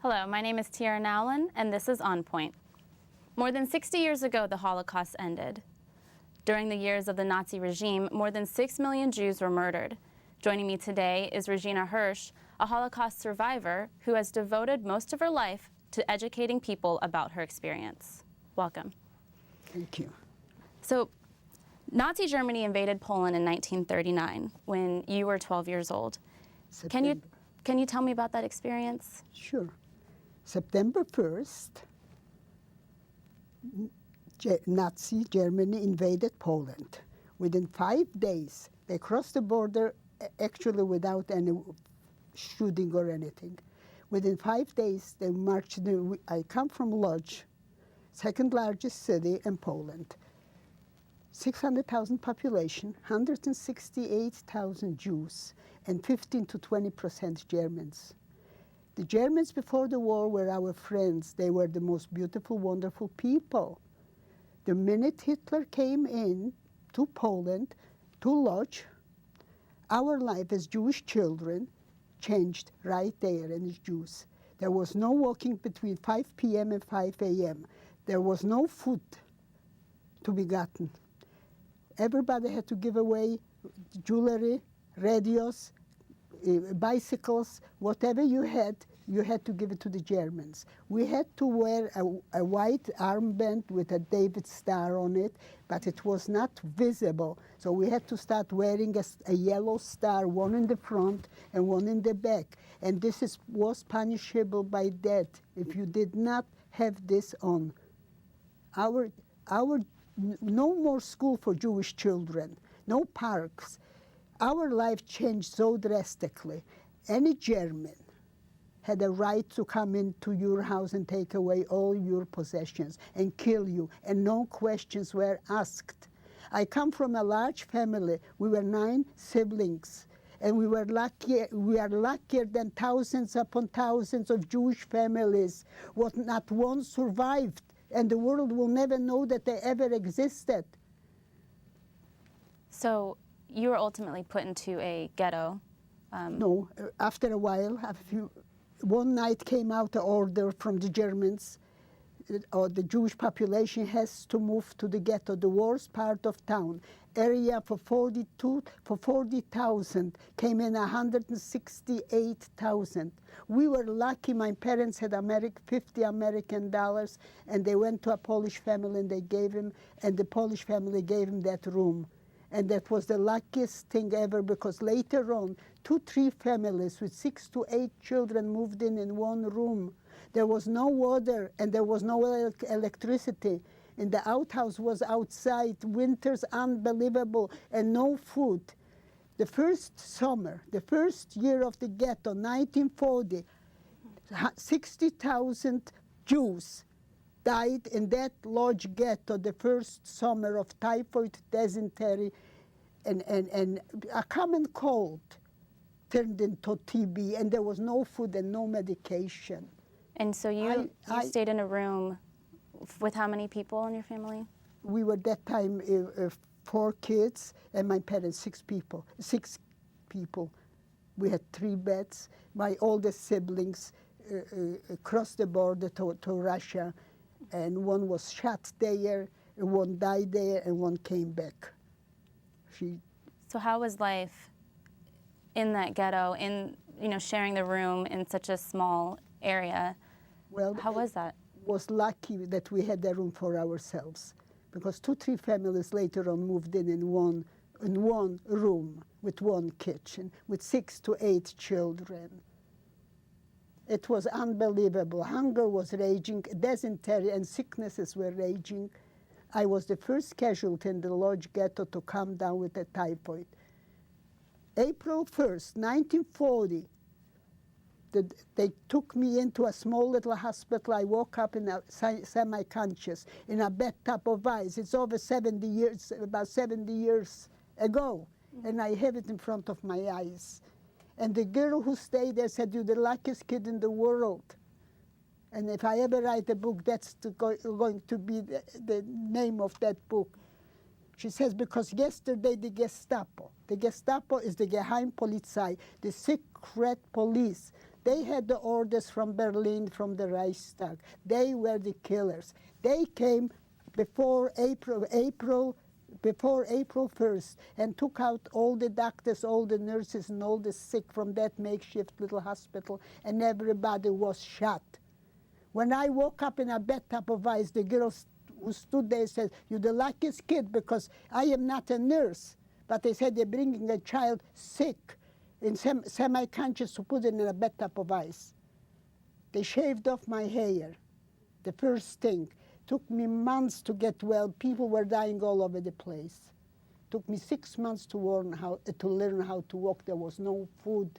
Hello, my name is Tiaira Nowlin, and this is On Point. More than 60 years ago, the Holocaust ended. During the years of the Nazi regime, more than 6 million Jews were murdered. Joining me today is Regina Hirsch, a Holocaust survivor who has devoted most of her life to educating people about her experience. Welcome. Thank you. So, Nazi Germany invaded Poland in 1939 when you were 12 years old. Can you tell me about that experience? Sure. September 1st, Nazi Germany invaded Poland. Within 5 days, they crossed the border actually without any shooting or anything. Within 5 days, they marched. I come from Lodz, second largest city in Poland. 600,000 population, 168,000 Jews, and 15 to 20% Germans. The Germans before the war were our friends. They were the most beautiful, wonderful people. The minute Hitler came in to Poland, to Lodz, our life as Jewish children changed right there as Jews. There was no walking between 5 p.m. and 5 a.m. There was no food to be gotten. Everybody had to give away jewelry, radios, bicycles, whatever you had to give it to the Germans. We had to wear a white armband with a David star on it, but it was not visible. So we had to start wearing a yellow star, one in the front and one in the back. And this was punishable by death if you did not have this on. No more school for Jewish children, no parks. Our life changed so drastically. Any German had a right to come into your house and take away all your possessions and kill you, and no questions were asked. I come from a large family. We were 9 siblings, and we are luckier than thousands upon thousands of Jewish families. Not one survived, and the world will never know that they ever existed. So you were ultimately put into a ghetto? No, after a while, one night came out an order from the Germans, or the Jewish population has to move to the ghetto, the worst part of town. Area for 40,000 came in 168,000. We were lucky. My parents had 50 American dollars, and they went to a Polish family and the Polish family gave him that room. And that was the luckiest thing ever, because later on, 2-3 families with 6 to 8 children moved in one room. There was no water and there was no electricity. And the outhouse was outside, winters unbelievable, and no food. The first summer, the first year of the ghetto, 1940, 60,000 Jews died in that Lodz ghetto the first summer of typhoid, dysentery, and a common cold turned into TB, and there was no food and no medication. And so you stayed in a room with how many people in your family? We were that time 4 kids, and my parents 6 people. 6 people. We had 3 beds. My oldest siblings crossed the border to Russia, and one was shot there, and one died there, and one came back. So how was life in that ghetto, sharing the room in such a small area? Well, how was that? Was lucky that we had a room for ourselves, because 2-3 families later on moved in one room with one kitchen with 6 to 8 children. It was unbelievable. Hunger was raging, dysentery and sicknesses were raging. I was the first casualty in the Lodz ghetto to come down with a typhoid. April 1st, 1940, they took me into a small little hospital. I woke up in a semi-conscious in a bathtub of ice. It's over 70 years, about 70 years ago, and I have it in front of my eyes. And the girl who stayed there said, "You're the luckiest kid in the world." And if I ever write a book, that's going to be the name of that book. She says, because yesterday the Gestapo is the Geheimpolizei, the secret police. They had the orders from Berlin, from the Reichstag. They were the killers. They came before April 1st and took out all the doctors, all the nurses, and all the sick from that makeshift little hospital, and everybody was shot. When I woke up in a bathtub of ice, the girls who stood there said, "You're the luckiest kid, because I am not a nurse." But they said they're bringing a child sick, in semi-conscious, to put it in a bathtub of ice. They shaved off my hair, the first thing. Took me months to get well. People were dying all over the place. Took me 6 months to learn how to walk. There was no food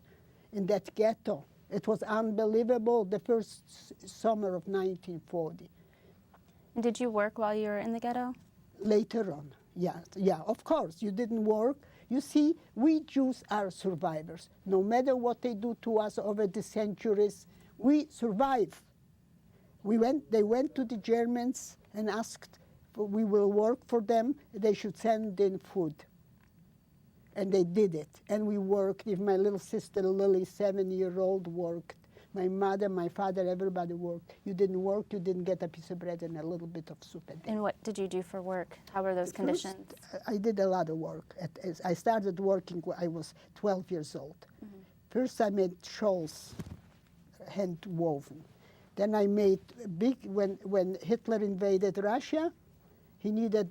in that ghetto. It was unbelievable, the first summer of 1940. And did you work while you were in the ghetto? Later on, yeah, of course. You didn't work. You see, we Jews are survivors. No matter what they do to us over the centuries, we survive. They went to the Germans and asked, we will work for them. They should send in food. And they did it. And we worked. If my little sister Lily, 7-year-old, worked. My mother, my father, everybody worked. You didn't work, you didn't get a piece of bread and a little bit of soup a day. And what did you do for work? How were those conditions? I did a lot of work. I started working when I was 12 years old. Mm-hmm. First I made shawls, hand woven. Then I made when Hitler invaded Russia, he needed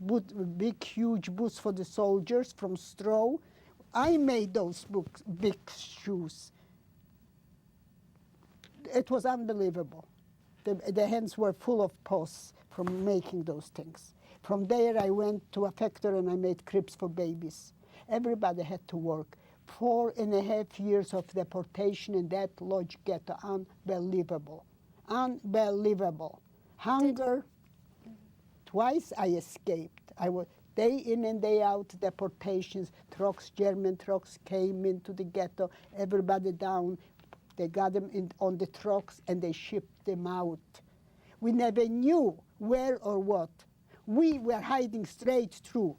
big, huge boots for the soldiers from straw. I made those big shoes. It was unbelievable. The hands were full of pus from making those things. From there, I went to a factory and I made cribs for babies. Everybody had to work. 4.5 years of deportation in that lodge ghetto. Unbelievable. Unbelievable. Hunger. Twice I escaped. I was day in and day out deportations. Trucks, German trucks came into the ghetto. Everybody down. They got them on the trucks and they shipped them out. We never knew where or what. We were hiding straight through.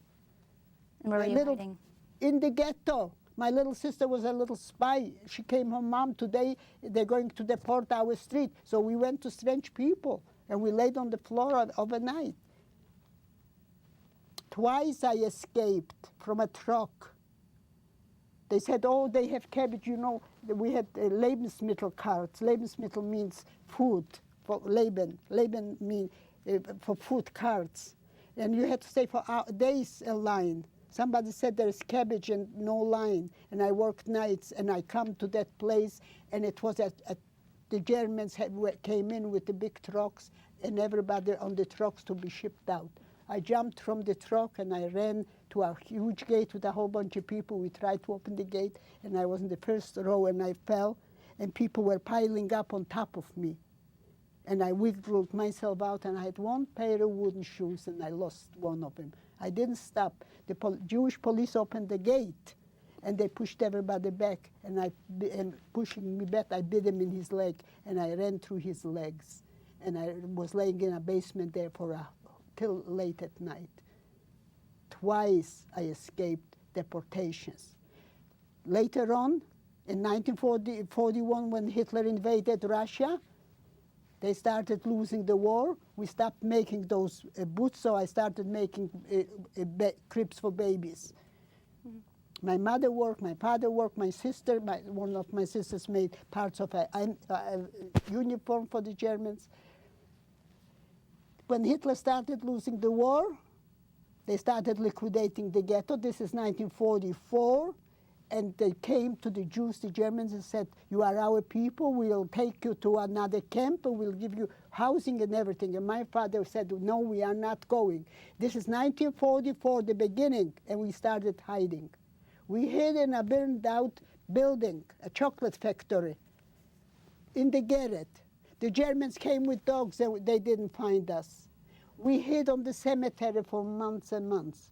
And where were you hiding? In the ghetto. My little sister was a little spy. She came home, "Mom, today they're going to deport our street." So we went to strange people and we laid on the floor overnight. Twice I escaped from a truck. They said, "Oh, they have cabbage." You know, we had Lebensmittel carts. Lebensmittel means food for Leben. Leben means for food carts. And you had to stay for days in line. Somebody said there's cabbage and no line. And I worked nights and I come to that place and it was the Germans came in with the big trucks and everybody on the trucks to be shipped out. I jumped from the truck and I ran to a huge gate with a whole bunch of people. We tried to open the gate and I was in the first row and I fell and people were piling up on top of me. And I wiggled myself out and I had one pair of wooden shoes and I lost one of them. I didn't stop. The Jewish police opened the gate and they pushed everybody back and pushing me back, I bit him in his leg and I ran through his legs. And I was laying in a basement there till late at night. Twice I escaped deportations. Later on, in 1941, when Hitler invaded Russia, they started losing the war. We stopped making those boots, so I started making cribs for babies. Mm-hmm. My mother worked, my father worked, my sister, one of my sisters made parts of a uniform for the Germans. When Hitler started losing the war, they started liquidating the ghetto. This is 1944. And they came to the Jews, the Germans, and said, "You are our people. We'll take you to another camp and we'll give you housing and everything." And my father said, "No, we are not going." This is 1944, the beginning, and we started hiding. We hid in a burned out building, a chocolate factory, in the garret. The Germans came with dogs and they didn't find us. We hid on the cemetery for months and months.